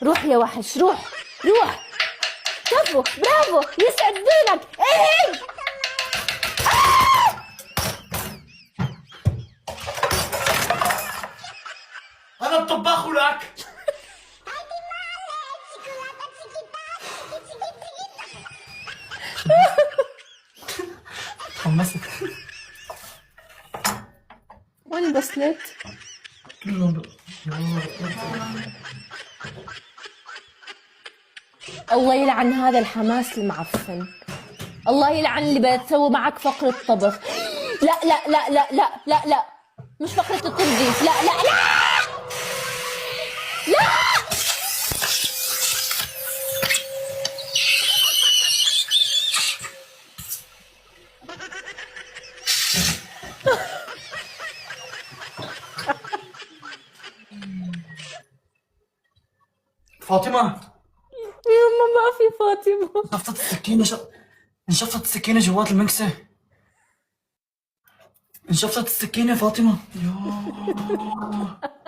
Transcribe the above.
روح يا وحش، روح روح. كفو، برافو، يسعد دينك. ايه انا الطباخ ولك. تحمست. وين البسلت؟ كلهم الله يلعن هذا الحماس المعفن. الله يلعن اللي بتسوي معك فقرة طبخ. لا لا لا لا لا لا لا، مش فقرة التنظيف. لا لا لا لا. فاطمة، يما ما في فاطمة. شفطت السكينة انشفطت السكينة جوات المكسة. انشفطت السكينة فاطمة. يا